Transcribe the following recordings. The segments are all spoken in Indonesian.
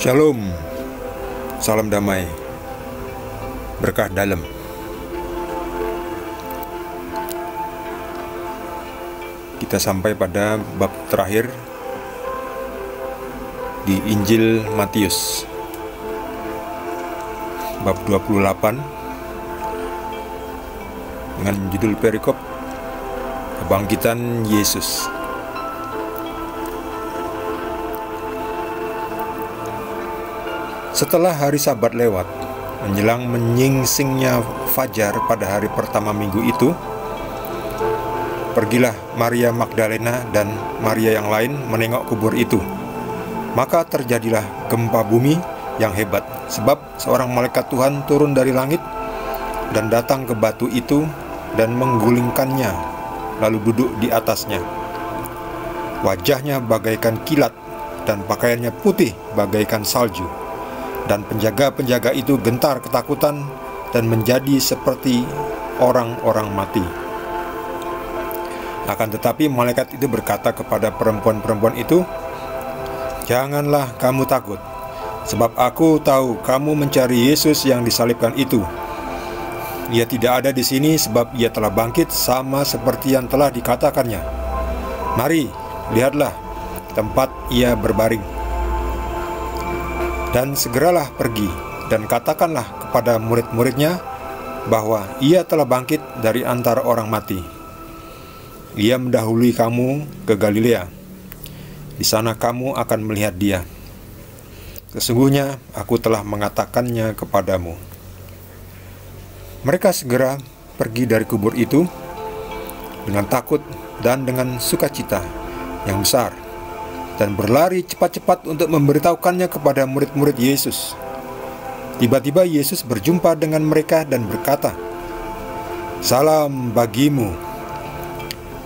Shalom, salam damai, berkah dalam. Kita sampai pada bab terakhir di Injil Matius, bab 28, dengan judul perikop Kebangkitan Yesus. Setelah hari Sabat lewat, menjelang menyingsingnya fajar pada hari pertama minggu itu, pergilah Maria Magdalena dan Maria yang lain menengok kubur itu. Maka terjadilah gempa bumi yang hebat, sebab seorang malaikat Tuhan turun dari langit dan datang ke batu itu dan menggulingkannya, lalu duduk di atasnya. Wajahnya bagaikan kilat dan pakaiannya putih bagaikan salju. Dan penjaga-penjaga itu gentar ketakutan dan menjadi seperti orang-orang mati. Akan tetapi malaikat itu berkata kepada perempuan-perempuan itu, "Janganlah kamu takut, sebab aku tahu kamu mencari Yesus yang disalibkan itu. Ia tidak ada di sini, sebab ia telah bangkit sama seperti yang telah dikatakannya. Mari, lihatlah tempat ia berbaring. Dan segeralah pergi dan katakanlah kepada murid-muridnya bahwa ia telah bangkit dari antara orang mati. Ia mendahului kamu ke Galilea. Di sana kamu akan melihat dia. Sesungguhnya aku telah mengatakannya kepadamu." Mereka segera pergi dari kubur itu dengan takut dan dengan sukacita yang besar, dan berlari cepat-cepat untuk memberitahukannya kepada murid-murid Yesus. Tiba-tiba Yesus berjumpa dengan mereka dan berkata, "Salam bagimu."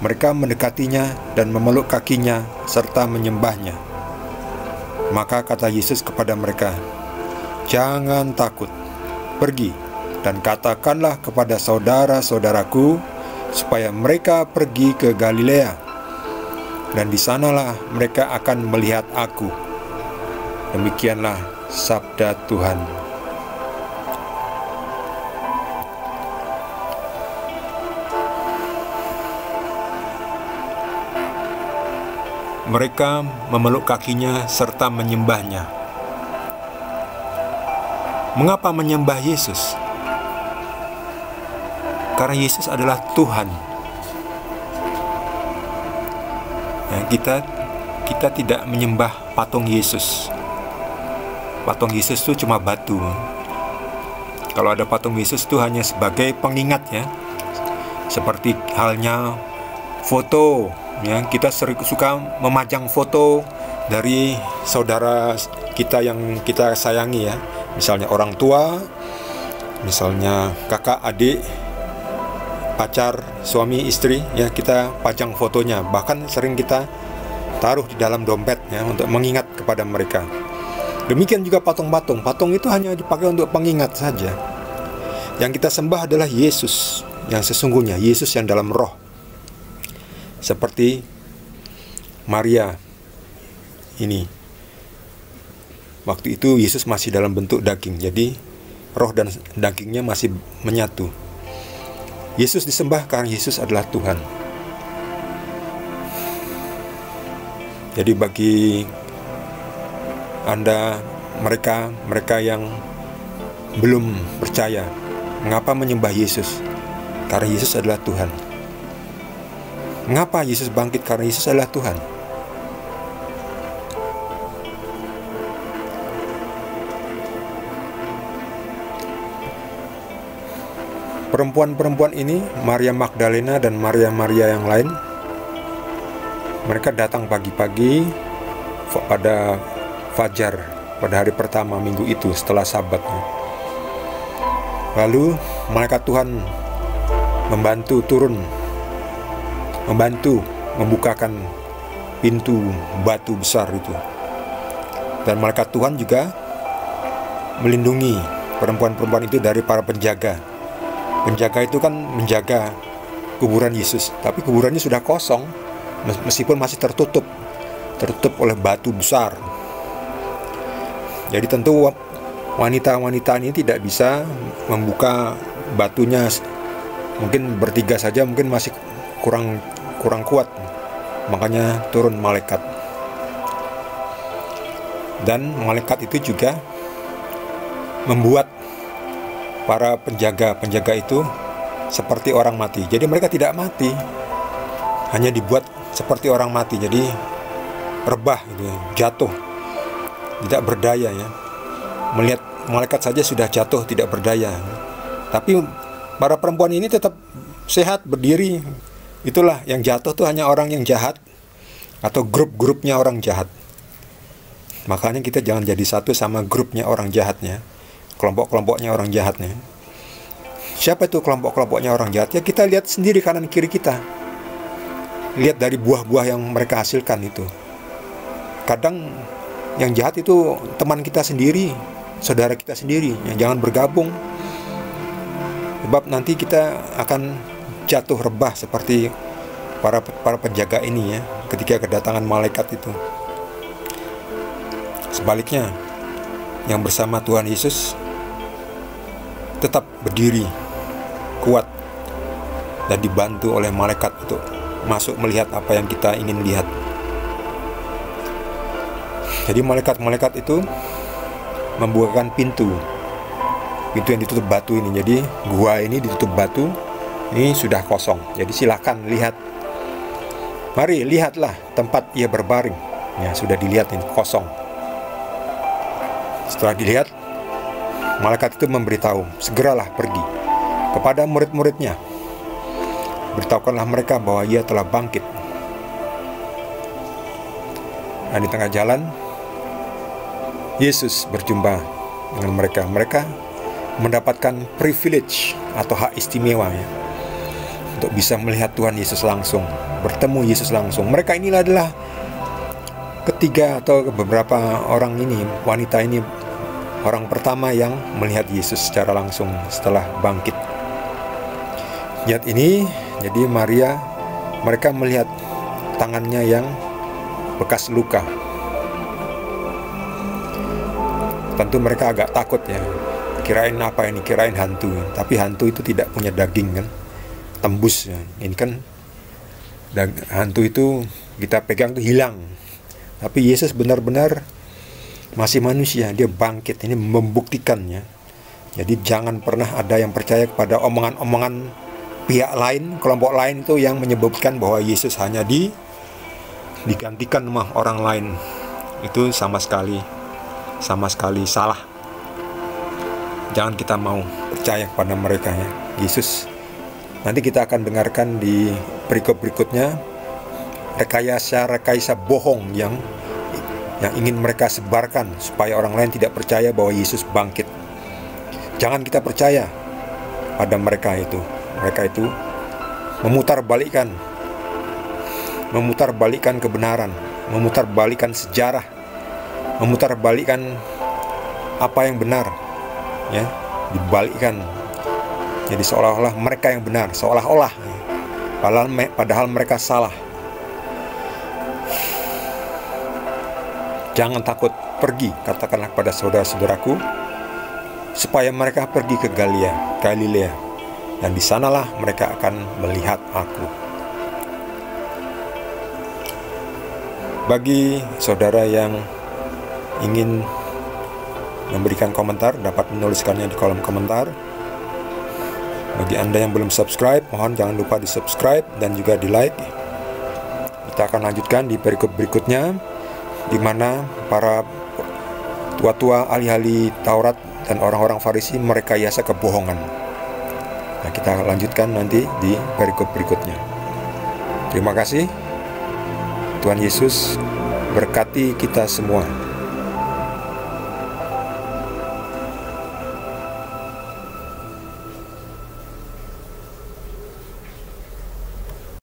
Mereka mendekatinya dan memeluk kakinya serta menyembahnya. Maka kata Yesus kepada mereka, "Jangan takut. Pergi dan katakanlah kepada saudara-saudaraku supaya mereka pergi ke Galilea, dan di sanalah mereka akan melihat aku." Demikianlah sabda Tuhan. Mereka memeluk kakinya serta menyembahnya. Mengapa menyembah Yesus? Karena Yesus adalah Tuhan. Kita tidak menyembah patung Yesus. Patung Yesus itu cuma batu. Kalau ada patung Yesus itu hanya sebagai pengingat, ya. Seperti halnya foto, ya. Kita suka memajang foto dari saudara kita yang kita sayangi, ya. Misalnya orang tua, misalnya kakak, adik, pacar, suami, istri, ya, kita pajang fotonya. Bahkan sering kita taruh di dalam dompet, ya, untuk mengingat kepada mereka. Demikian juga patung-patung. Patung itu hanya dipakai untuk pengingat saja. Yang kita sembah adalah Yesus yang sesungguhnya, Yesus yang dalam roh. Seperti Maria ini. Waktu itu Yesus masih dalam bentuk daging, jadi roh dan dagingnya masih menyatu. Yesus disembah karena Yesus adalah Tuhan. Jadi bagi Anda, mereka yang belum percaya, mengapa menyembah Yesus? Karena Yesus adalah Tuhan. Mengapa Yesus bangkit? Karena Yesus adalah Tuhan. Perempuan-perempuan ini, Maria Magdalena dan Maria yang lain, mereka datang pagi-pagi pada fajar pada hari pertama minggu itu setelah Sabat. Lalu malaikat Tuhan membantu membukakan pintu batu besar itu. Dan malaikat Tuhan juga melindungi perempuan-perempuan itu dari para penjaga. Penjaga itu kan menjaga kuburan Yesus, tapi kuburannya sudah kosong, meskipun masih tertutup oleh batu besar. Jadi tentu wanita-wanita ini tidak bisa membuka batunya, mungkin bertiga saja mungkin masih kurang kuat, makanya turun malaikat. Dan malaikat itu juga membuat para penjaga itu seperti orang mati. Jadi mereka tidak mati, hanya dibuat seperti orang mati. Jadi rebah gitu, jatuh, tidak berdaya ya. Melihat malaikat saja sudah jatuh, tidak berdaya. Tapi para perempuan ini tetap sehat, berdiri. Itulah yang jatuh tuh hanya orang yang jahat atau grup-grupnya orang jahat. Makanya kita jangan jadi satu sama grupnya orang jahatnya, kelompok-kelompoknya orang jahatnya. Siapa itu kelompok-kelompoknya orang jahat? Ya kita lihat sendiri kanan kiri kita. Lihat dari buah-buah yang mereka hasilkan itu. Kadang yang jahat itu teman kita sendiri, saudara kita sendiri, yang jangan bergabung. Sebab nanti kita akan jatuh rebah seperti para penjaga ini ya, ketika kedatangan malaikat itu. Sebaliknya, yang bersama Tuhan Yesus tetap berdiri, kuat, dan dibantu oleh malaikat untuk masuk melihat apa yang kita ingin lihat. Jadi malaikat-malaikat itu membukakan pintu yang ditutup batu ini. Jadi gua ini ditutup batu, ini sudah kosong. Jadi silakan lihat. Mari lihatlah tempat ia berbaring. Ya sudah dilihat, ini kosong. Setelah dilihat, malaikat itu memberitahu, segeralah pergi kepada murid-muridnya. Beritahukanlah mereka bahwa ia telah bangkit. Nah, di tengah jalan, Yesus berjumpa dengan mereka. Mereka mendapatkan privilege atau hak istimewa ya, untuk bisa melihat Tuhan Yesus langsung, bertemu Yesus langsung. Mereka inilah adalah ketiga atau beberapa orang ini, wanita ini, orang pertama yang melihat Yesus secara langsung setelah bangkit. Lihat ini, jadi mereka melihat tangannya yang bekas luka. Tentu mereka agak takut ya, kirain apa ini, kirain hantu. Tapi hantu itu tidak punya daging kan, tembus ya. Ini kan hantu itu kita pegang tuh hilang. Tapi Yesus benar-benar masih manusia, dia bangkit. Ini membuktikannya. Jadi jangan pernah ada yang percaya kepada omongan-omongan pihak lain, kelompok lain itu yang menyebutkan bahwa Yesus hanya digantikan sama orang lain. Itu sama sekali salah. Jangan kita mau percaya kepada mereka ya. Yesus, nanti kita akan dengarkan di perikop berikutnya rekayasa bohong yang ingin mereka sebarkan supaya orang lain tidak percaya bahwa Yesus bangkit. Jangan kita percaya pada mereka itu. Mereka itu memutarbalikkan kebenaran, memutarbalikkan sejarah, memutarbalikkan apa yang benar ya, dibalikkan. Jadi seolah-olah mereka yang benar, seolah-olah padahal mereka salah. Jangan takut, pergi, katakanlah kepada saudara-saudaraku supaya mereka pergi ke Galilea, dan di sanalah mereka akan melihat aku. Bagi saudara yang ingin memberikan komentar, dapat menuliskannya di kolom komentar. Bagi Anda yang belum subscribe, mohon jangan lupa di subscribe dan juga di like. Kita akan lanjutkan di perikop berikutnya, di mana para tua-tua ahli-ahli Taurat dan orang-orang Farisi merekayasa kebohongan. Nah, kita lanjutkan nanti di perikop berikutnya. Terima kasih. Tuhan Yesus berkati kita semua.